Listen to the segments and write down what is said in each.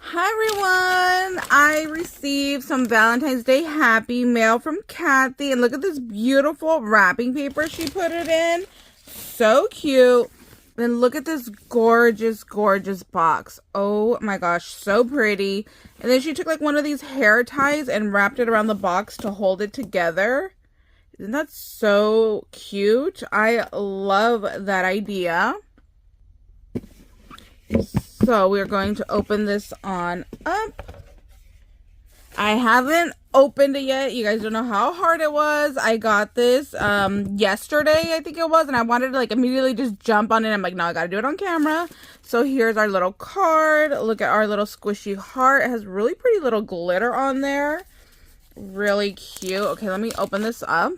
Hi everyone! I received some Valentine's Day happy mail from Kathy, and look at this beautiful wrapping paper she put it in. So cute. Then look at this gorgeous, gorgeous box. Oh my gosh, so pretty. And then she took like one of these hair ties and wrapped it around the box to hold it together. Isn't that so cute? I love that idea. So we're going to open this on up. I haven't opened it yet. You guys don't know how hard it was. I got this yesterday, I think it was, and I wanted to like immediately just jump on it. I'm like, no, I gotta do it on camera. So here's our little card. Look at our little squishy heart. It has really pretty little glitter on there. Really cute. Okay, let me open this up.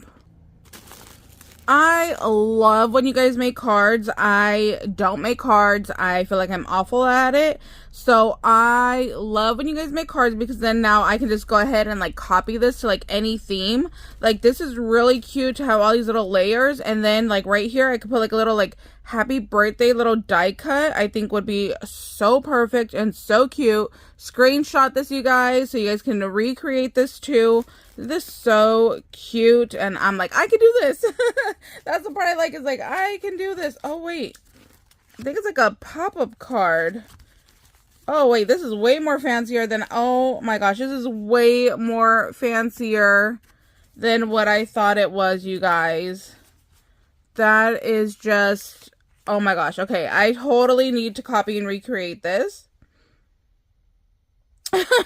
I love when you guys make cards. I don't make cards. I feel like I'm awful at it. So I love when you guys make cards because then now I can just go ahead and like copy this to like any theme. Like this is really cute to have all these little layers. And then like right here, I could put like a little like happy birthday little die cut. I think would be so perfect and so cute. Screenshot this, you guys, so you guys can recreate this too. This is so cute, and I'm like, I can do this. That's the part I like, is like, I can do this. Oh wait, I think it's like a pop-up card. Oh wait, this is way more fancier than, oh my gosh, this is way more fancier than what I thought it was, you guys. That is just, oh my gosh. Okay, I totally need to copy and recreate this.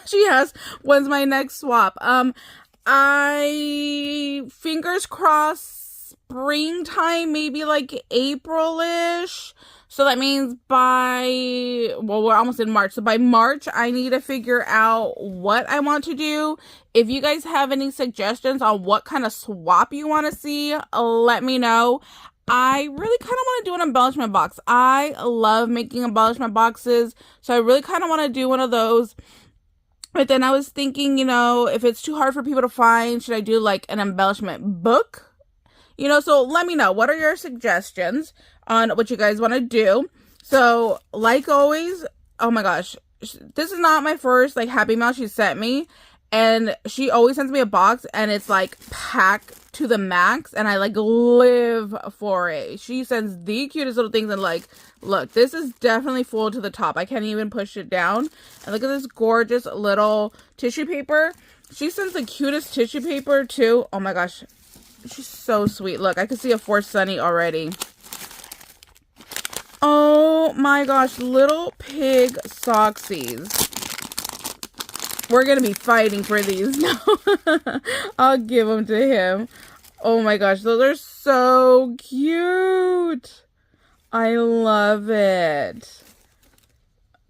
She has, when's my next swap? I fingers crossed springtime, maybe like April-ish. So that means by, well, we're almost in March. So by March, I need to figure out what I want to do. If you guys have any suggestions on what kind of swap you want to see, let me know. I really kind of want to do an embellishment box. I love making embellishment boxes. So I really kind of want to do one of those. But then I was thinking, you know, if it's too hard for people to find, should I do like an embellishment book? You know, so let me know. What are your suggestions on what you guys want to do? So, like always, oh my gosh, this is not my first like happy mail she sent me. And she always sends me a box and it's like packed to the max, and I like live for it. She sends the cutest little things, and like, look, this is definitely full to the top. I can't even push it down. And look at this gorgeous little tissue paper. She sends the cutest tissue paper too. Oh my gosh, she's so sweet. Look, I can see a For Sunny already. Oh my gosh, little pig socksies. We're going to be fighting for these now. I'll give them to him. Oh my gosh, those are so cute. I love it.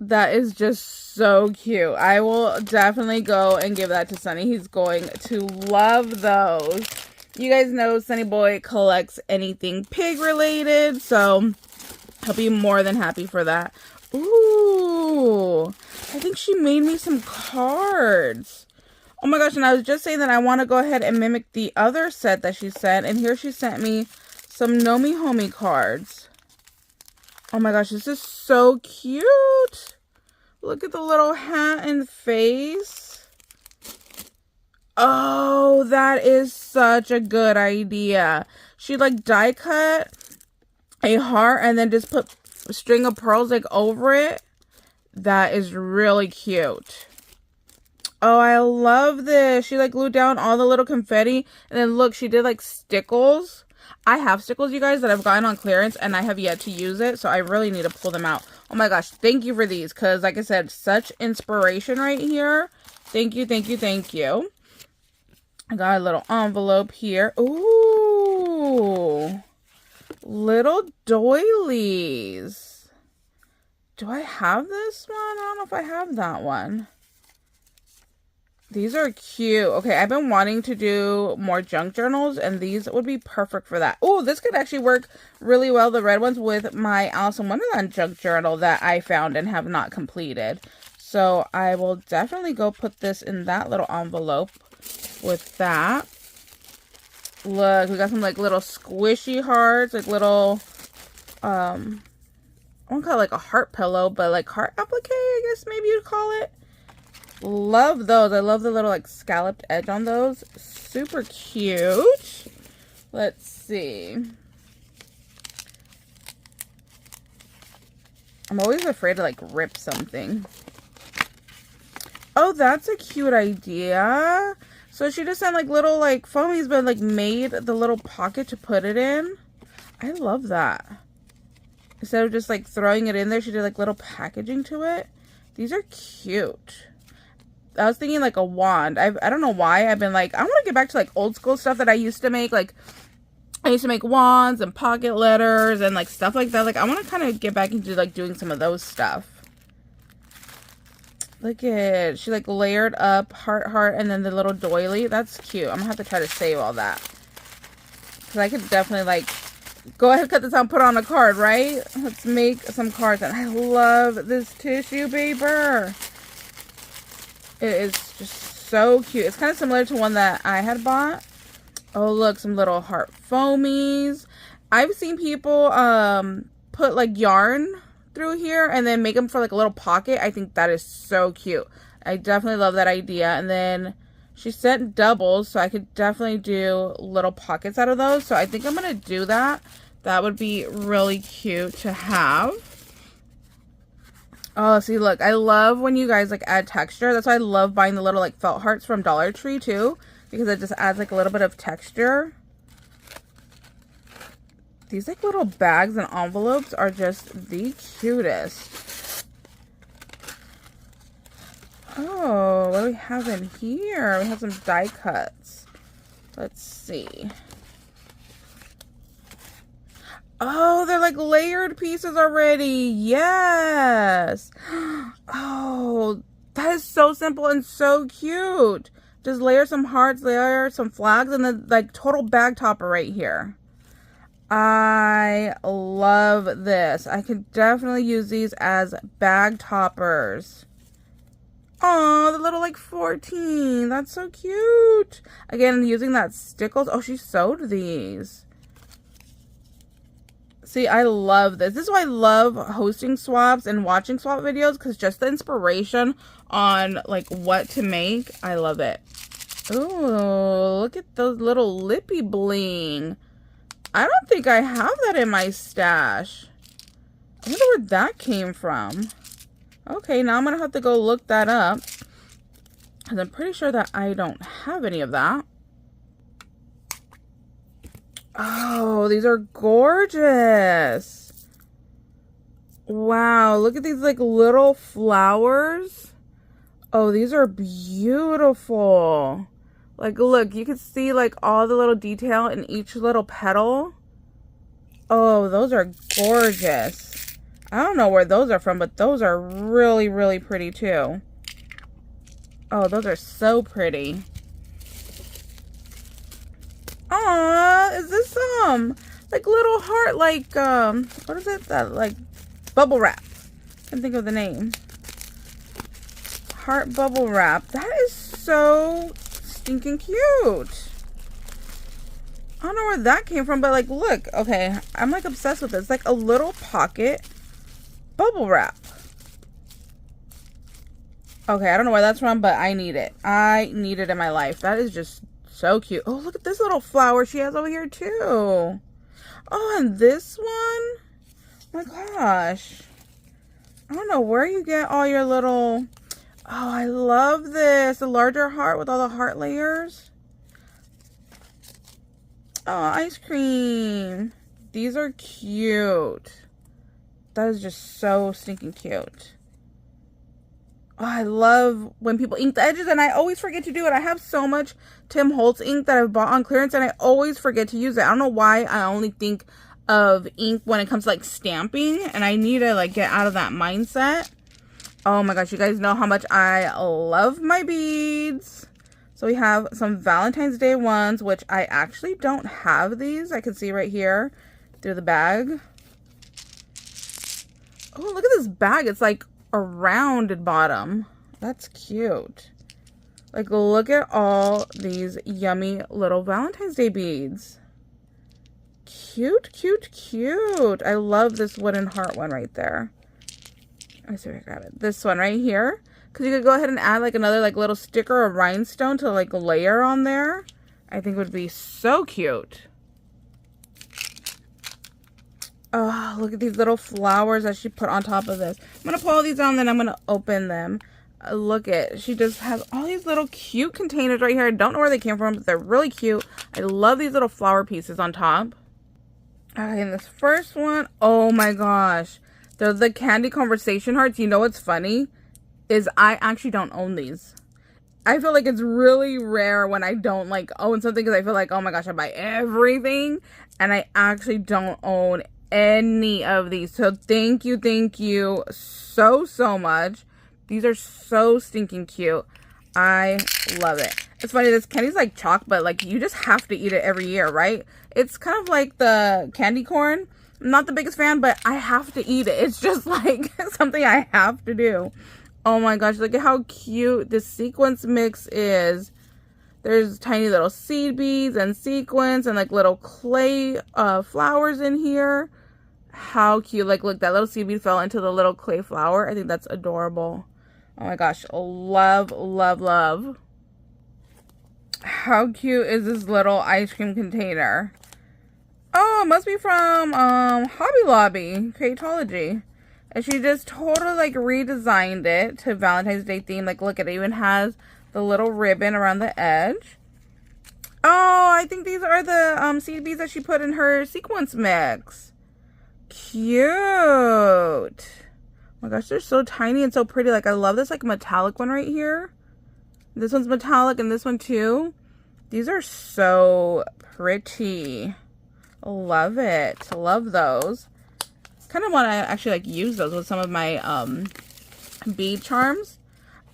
That is just so cute. I will definitely go and give that to Sunny. He's going to love those. You guys know Sunny Boy collects anything pig related, so he'll be more than happy for that. Ooh, I think she made me some cards. Oh my gosh, and I was just saying that I want to go ahead and mimic the other set that she sent. And here she sent me some Nomi Homie cards. Oh my gosh, this is so cute. Look at the little hat and face. Oh, that is such a good idea. She like die cut a heart and then just put a string of pearls like over it. That is really cute. Oh, I love this. She like glued down all the little confetti, and then look, she did like stickles. I have stickles, you guys, that I've gotten on clearance, and I have yet to use it, so I really need to pull them out. Oh my gosh, thank you for these, because like I said, such inspiration right here. Thank you, thank you, thank you. I got a little envelope here. Ooh, little doilies. Do I have this one? I don't know if I have that one. These are cute. Okay, I've been wanting to do more junk journals, and these would be perfect for that. Oh, this could actually work really well, the red ones, with my Alice in Wonderland junk journal that I found and have not completed. So I will definitely go put this in that little envelope with that. Look, we got some like little squishy hearts, like little, I won't call it like a heart pillow, but like heart applique, I guess maybe you'd call it. Love those. I love the little like scalloped edge on those. Super cute. Let's see. I'm always afraid to like rip something. Oh, that's a cute idea. So she just had like little like foamies, but like made the little pocket to put it in. I love that. Instead of just like throwing it in there, she did like little packaging to it. These are cute. I was thinking like a wand. I don't know why. I've been like, I want to get back to like old school stuff that I used to make. Like I used to make wands and pocket letters and like stuff like that. Like I want to kind of get back into like doing some of those stuff. Look at, she like layered up heart, heart, and then the little doily. That's cute. I'm gonna have to try to save all that. Because I could definitely like, go ahead, cut this out and put on a card, right? Let's make some cards. And I love this tissue paper. It is just so cute. It's kind of similar to one that I had bought. Oh, look, some little heart foamies. I've seen people put like yarn through here and then make them for like a little pocket. I think that is so cute. I definitely love that idea. And then she sent doubles, so I could definitely do little pockets out of those. So I think I'm going to do that. That would be really cute to have. Oh, see, look, I love when you guys like add texture. That's why I love buying the little like felt hearts from Dollar Tree too, because it just adds like a little bit of texture. These like little bags and envelopes are just the cutest. Oh, what do we have in here? We have some die cuts. Let's see. Oh, they're like layered pieces already. Yes. Oh, that is so simple and so cute. Just layer some hearts, layer some flags, and then like total bag topper right here. I love this. I could definitely use these as bag toppers. Oh, the little like 14. That's so cute. Again, using that stickles. Oh, she sewed these. See, I love this. This is why I love hosting swaps and watching swap videos, because just the inspiration on like what to make, I love it. Oh, look at those little lippy bling. I don't think I have that in my stash. I wonder where that came from. Okay, now I'm going to have to go look that up, because I'm pretty sure that I don't have any of that. Oh, these are gorgeous. Wow, look at these like little flowers. Oh, these are beautiful. Like, look, you can see like all the little detail in each little petal. Oh, those are gorgeous. I don't know where those are from, but those are really, really pretty too. Oh, those are so pretty. Aw, is this like little heart, like what is it, that like bubble wrap? I can't think of the name. Heart bubble wrap. That is so stinking cute. I don't know where that came from, but like look, okay, I'm like obsessed with this. It's like a little pocket bubble wrap. Okay, I don't know where that's from, but I need it. I need it in my life. That is just so cute. Oh, look at this little flower she has over here too. Oh, and this one. Oh my gosh. I don't know where you get all your little... Oh, I love this. The larger heart with all the heart layers. Oh, ice cream. These are cute. That is just so stinking cute. Oh, I love when people ink the edges, and I always forget to do it. I have so much Tim Holtz ink that I've bought on clearance, and I always forget to use it. I don't know why I only think of ink when it comes to like stamping, and I need to like get out of that mindset. Oh my gosh, you guys know how much I love my beads. So we have some Valentine's Day ones, which I actually don't have these. I can see right here through the bag. Oh, look at this bag. It's like a rounded bottom. That's cute. Like, look at all these yummy little Valentine's Day beads. Cute, cute, cute. I love this wooden heart one right there. Let me see if I got it. This one right here. because you could go ahead and add like another like little sticker or rhinestone to like layer on there. I think would be so cute. Oh, look at these little flowers that she put on top of this. I'm going to pull these out and then I'm going to open them. Look at, she just has all these little cute containers right here. I don't know where they came from, but they're really cute. I love these little flower pieces on top. Okay, and this first one, oh my gosh. They're the candy conversation hearts. You know what's funny? Is I actually don't own these. I feel like it's really rare when I don't like own something because I feel like, oh my gosh, I buy everything. And I actually don't own any of these. So thank you so much. These are so stinking cute. I love it. It's funny, this candy's like chalk, but like you just have to eat it every year, right? It's kind of like the candy corn. I'm not the biggest fan, but I have to eat it. It's just like something I have to do. Oh my gosh, look at how cute this sequence mix is. There's tiny little seed beads and sequins and like little clay flowers in here. How cute. Like, look, that little seed bead fell into the little clay flower. I think that's adorable. Oh my gosh, love. How cute is this little ice cream container? Oh, it must be from Hobby Lobby, Creatology. And she just totally like redesigned it to Valentine's Day theme. Like, look, it even has the little ribbon around the edge. Oh, I think these are the seed beads that she put in her sequence mix. Cute. Oh my gosh, they're so tiny and so pretty. Like, I love this like metallic one right here. This one's metallic and this one too. These are so pretty. Love it. Love those. Kind of want to actually like use those with some of my bead charms.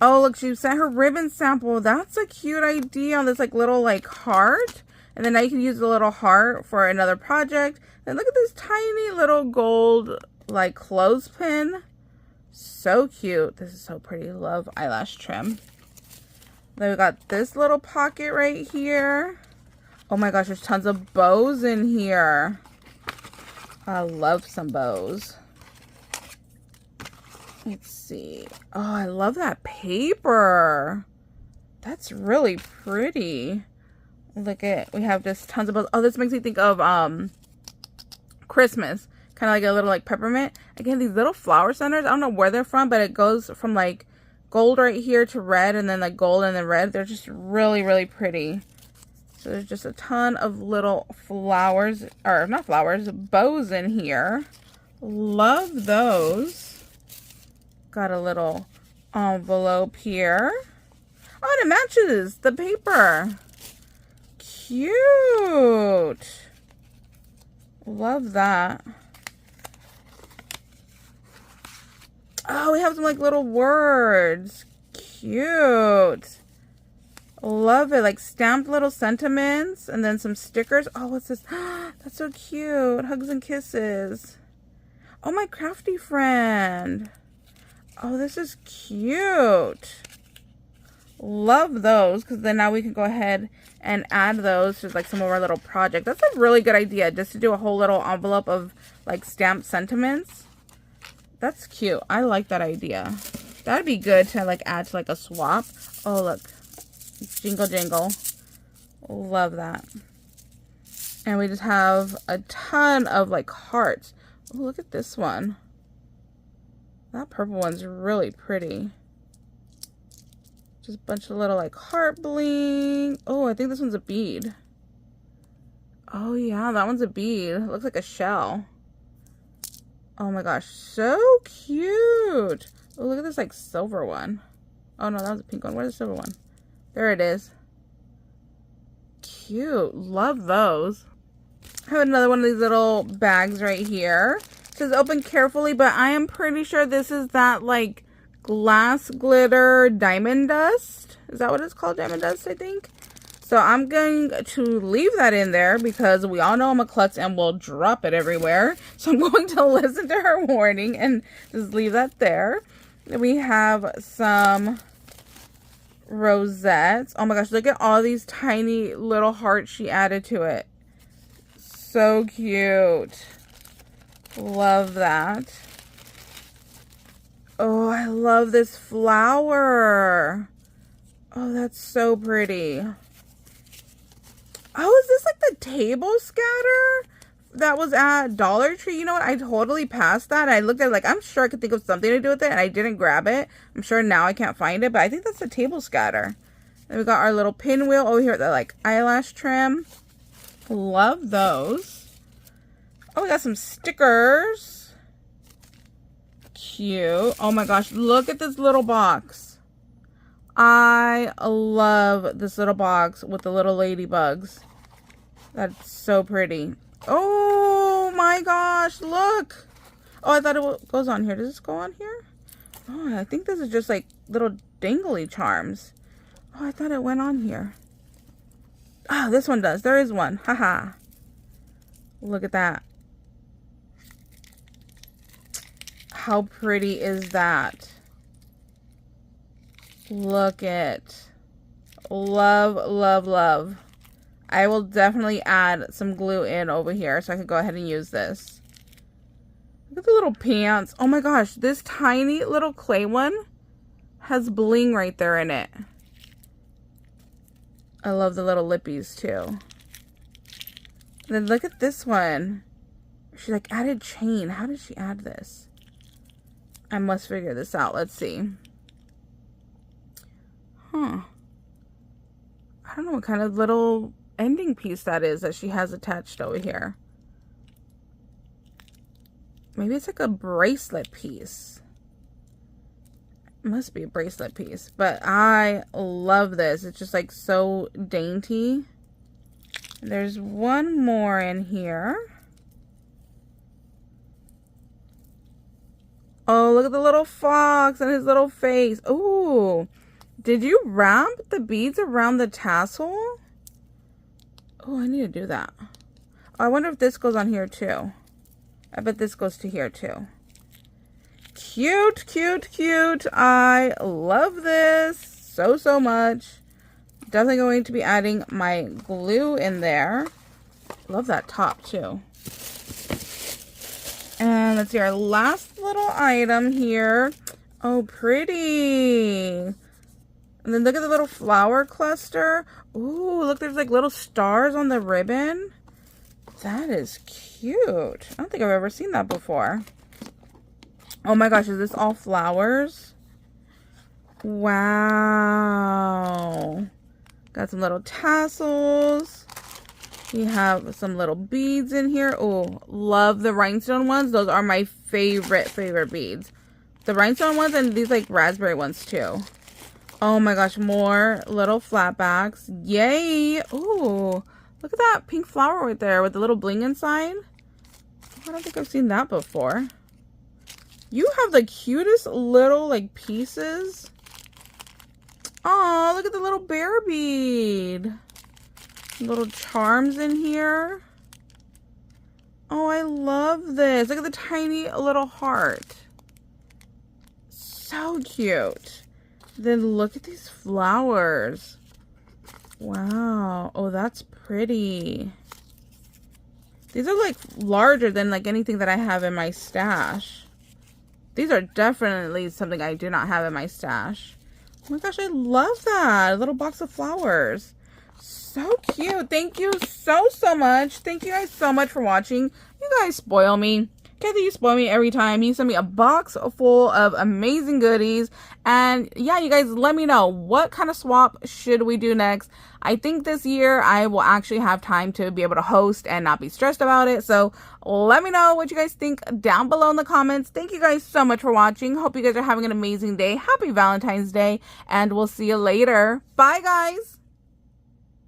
Oh, look, she sent her ribbon sample. That's a cute idea on this like little like heart. And then now you can use the little heart for another project. And look at this tiny little gold like clothespin. So cute. This is so pretty. Love eyelash trim. Then we got this little pocket right here. Oh my gosh, there's tons of bows in here. I love some bows. Let's see. Oh, I love that paper. That's really pretty. Look at, we have just tons of bows. Oh, this makes me think of Christmas. Kind of like a little like peppermint. Again, these little flower centers, I don't know where they're from, but it goes from like gold right here to red and then like gold and then red. They're just really pretty. So there's just a ton of little flowers, or not flowers, bows in here. Love those. Got a little envelope here. Oh, and it matches the paper. Cute. Love that. Oh, we have some like little words. Cute. Love it. Like stamped little sentiments and then some stickers. Oh, what's this? That's so cute. Hugs and kisses. Oh, my crafty friend. Oh, this is cute. Love those, because then now we can go ahead and add those to like some of our little projects. That's a really good idea, just to do a whole little envelope of like stamped sentiments. That's cute. I like that idea. That'd be good to like add to like a swap. Oh, look. Jingle jingle. Love that. And we just have a ton of like hearts. Oh, look at this one. That purple one's really pretty. Just a bunch of little like heart bling. Oh, I think this one's a bead. Oh yeah, that one's a bead. It looks like a shell. Oh my gosh, so cute. Oh, look at this like silver one. Oh no, that was a pink one. Where's the silver one? There it is. Cute. Love those. I have another one of these little bags right here. It says open carefully, but I am pretty sure this is that like glass glitter diamond dust. Is that what it's called? Diamond dust, I think. So I'm going to leave that in there because we all know I'm a klutz and will drop it everywhere. So I'm going to listen to her warning and just leave that there. Then we have some rosettes. Oh my gosh, look at all these tiny little hearts she added to it. So cute. Love that. Oh, I love this flower. Oh, that's so pretty. Oh, is this like the table scatter that was at Dollar Tree? You know what? I totally passed that. I looked at it like, I'm sure I could think of something to do with it, and I didn't grab it. I'm sure now I can't find it, but I think that's the table scatter. Then we got our little pinwheel over here, the like eyelash trim. Love those. Oh, we got some stickers. Cute. Oh my gosh, look at this little box. I love this little box with the little ladybugs. That's so pretty. Oh my gosh, look. Oh, I thought it goes on here. Does this go on here? Oh, I think this is just like little dangly charms. Oh, I thought it went on here. Oh, this one does. There is one. Haha. Look at that. How pretty is that? Look it. Love, love, love. I will definitely add some glue in over here so I can go ahead and use this. Look at the little pants. Oh my gosh, this tiny little clay one has bling right there in it. I love the little lippies too. And then look at this one. She like added chain. How did she add this? I must figure this out. Let's see. Huh. I don't know what kind of little ending piece that is that she has attached over here. Maybe it's like a bracelet piece. It must be a bracelet piece. But I love this. It's just like so dainty. There's one more in here. Oh, look at the little fox and his little face. Ooh. Did you wrap the beads around the tassel? Oh, I need to do that. Oh, I wonder if this goes on here too. I bet this goes to here too. Cute, cute, cute. I love this so, so much. Definitely going to be adding my glue in there. Love that top too. And let's see our last little item here. Oh, pretty. And then look at the little flower cluster. Ooh, look, there's like little stars on the ribbon. That is cute. I don't think I've ever seen that before. Oh my gosh, is this all flowers? Wow. Got some little tassels. We have some little beads in here. Oh, love the rhinestone ones. Those are my favorite beads. The rhinestone ones and these like raspberry ones too. Oh my gosh, more little flatbacks. Yay. Ooh, look at that pink flower right there with the little bling inside. I don't think I've seen that before. You have the cutest little like pieces. Oh, look at the little bear bead. Little charms in here. Oh, I love this. Look at the tiny little heart. So cute. Then look at these flowers. Wow. Oh, that's pretty. These are like larger than like anything that I have in my stash. These are definitely something I do not have in my stash. Oh my gosh, I love that. A little box of flowers. So cute. Thank you so much. Thank you guys so much for watching. You guys spoil me. Kathy, you spoil me every time. You send me a box full of amazing goodies. And yeah, you guys let me know, what kind of swap should we do next? I think this year I will actually have time to be able to host and not be stressed about it. So let me know what you guys think down below in the comments. Thank you guys so much for watching. Hope you guys are having an amazing day. Happy Valentine's Day. And we'll see you later. Bye, guys.